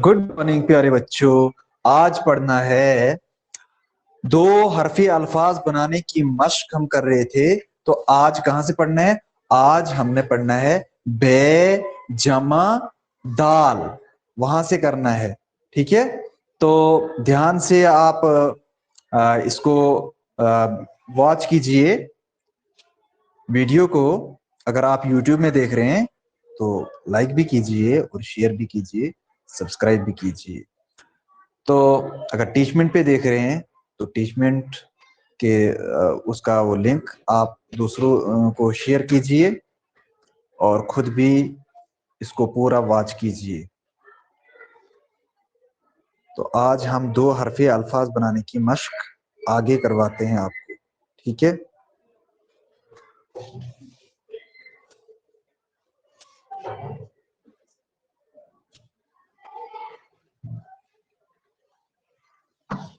Good morning प्यारे बच्चों। आज पढ़ना है दो हरफी अल्फाज बनाने की मश्क हम कर रहे थे। तो आज कहां से पढ़ना है? आज हमने पढ़ना है बे जमा दाल, वहां से करना है। ठीक है, तो ध्यान से आप इसको वॉच कीजिए वीडियो को। अगर आप YouTube में देख रहे हैं तो लाइक भी कीजिए और शेयर भी कीजिए, सब्सक्राइब भी कीजिए। तो अगर टीचमेंट पे देख रहे हैं तो टीचमेंट के उसका वो लिंक आप दूसरों को शेयर कीजिए और खुद भी इसको पूरा वॉच कीजिए। तो आज हम दो हरफे अल्फाज बनाने की मश्क आगे करवाते हैं आपको। ठीक है,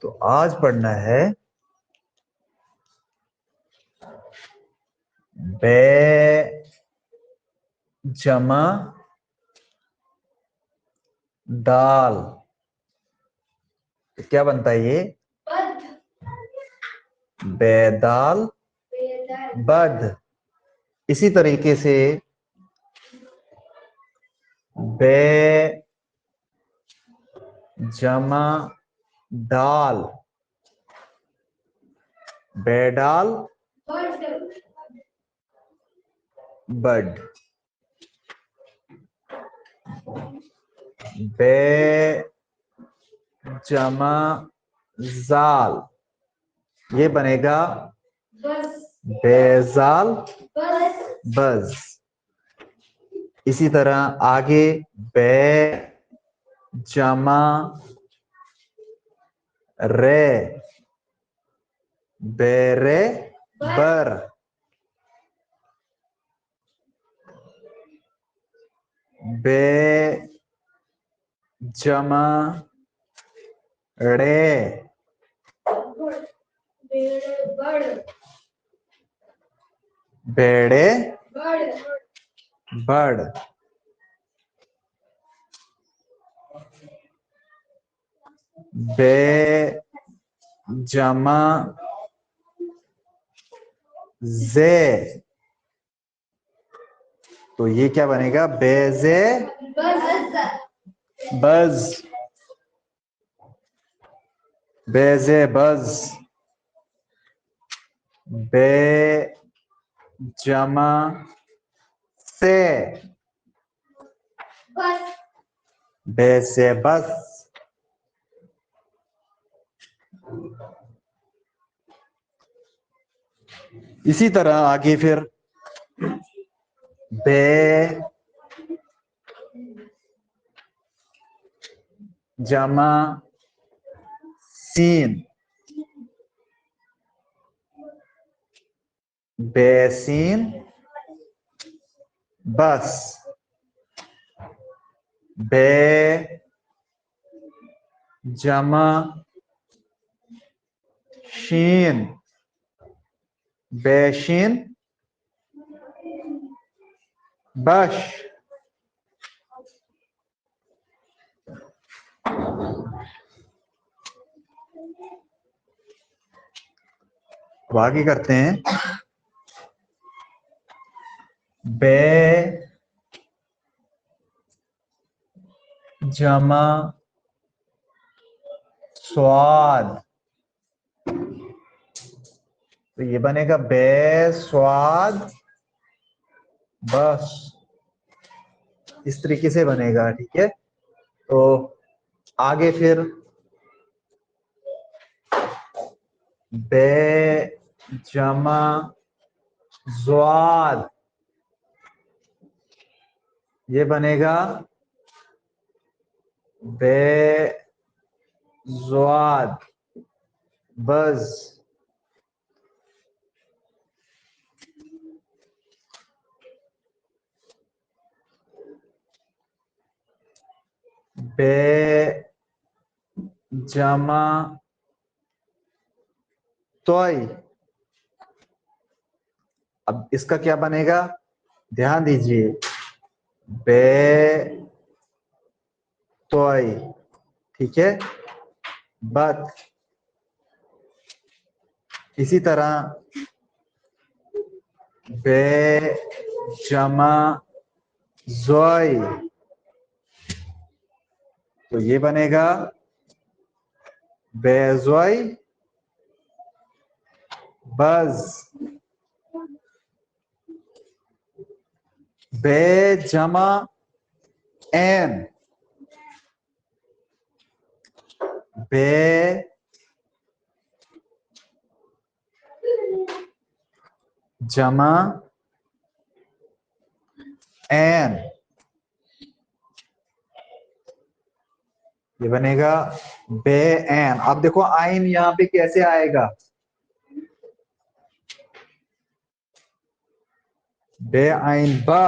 तो आज पढ़ना है बे जमा दाल। तो क्या बनता है ये? बेदाल बद। इसी तरीके से बे जमा दाल, बेडाल बड। बे जमा जाल, ये बनेगा बेजाल बज। इसी तरह आगे बे जमा रे, बेरे बर। बे जमा रे, बेड़े बड़। बे जमा जे, तो ये क्या बनेगा? बेजे बज, बेजे बज। बे जमा से, बेसे बस। इसी तरह आगे फिर बे जमा सीन, बेसीन बस। बे जमा शीन, बेशीन बश। अब आगे करते हैं बे जमा स्वाद, तो ये बनेगा बेस्वाद बस। इस तरीके से बनेगा। ठीक है, तो आगे फिर बे जमा ज्वाद, ये बनेगा बे ज्वाद बज। बे जमा तोय, अब इसका क्या बनेगा? ध्यान दीजिए, बे टॉय, ठीक है। बत, इसी तरह बे जमा जोय, तो ये बनेगा बेजोय बज। बे जमा एन, बे जमा एन, ये बनेगा बे एन। अब देखो आइन यहां पे कैसे आएगा, बे आइन बा,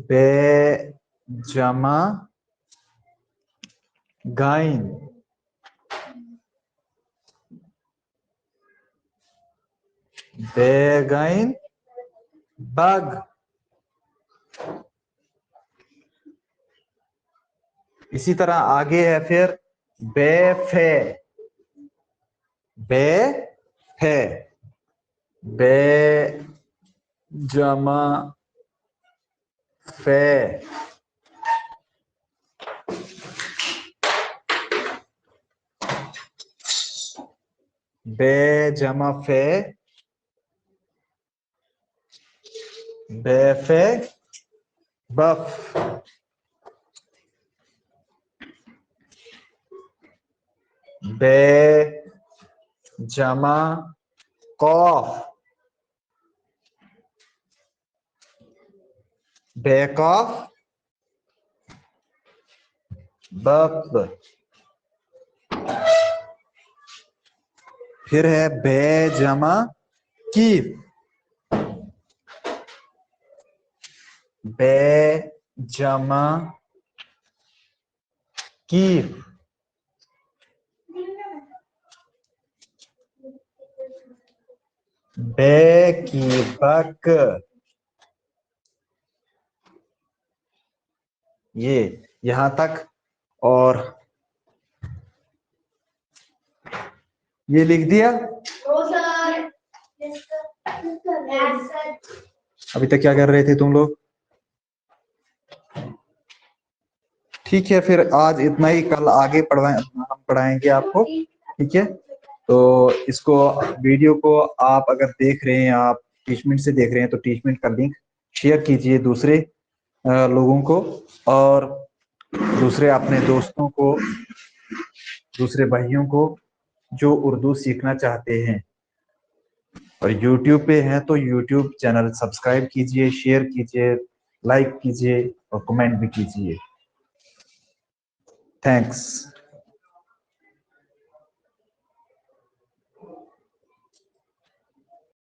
बे जमा गाइन, बेगाइन बग। इसी तरह आगे है फिर बेफे, बेफे, बे जमा फे, बे जमा फे, बेफे बफ, बे जमा कॉफ, बेकॉफ बफ। फिर है बे जमा कीफ, बे जमा कीफ, बे की बक, ये यहां तक। और ये लिख दिया। अभी तक क्या कर रहे थे तुम लोग? ठीक है, फिर आज इतना ही, कल आगे हम पढ़ाएंगे आपको, ठीक है। तो इसको, वीडियो को आप अगर देख रहे हैं, आप टीचमेंट से देख रहे हैं, तो टीचमेंट का लिंक शेयर कीजिए दूसरे लोगों को, और दूसरे अपने दोस्तों को, दूसरे भाइयों को जो उर्दू सीखना चाहते हैं। और YouTube पे हैं तो YouTube चैनल सब्सक्राइब कीजिए, शेयर कीजिए, लाइक कीजिए और कमेंट भी कीजिए। थैंक्स।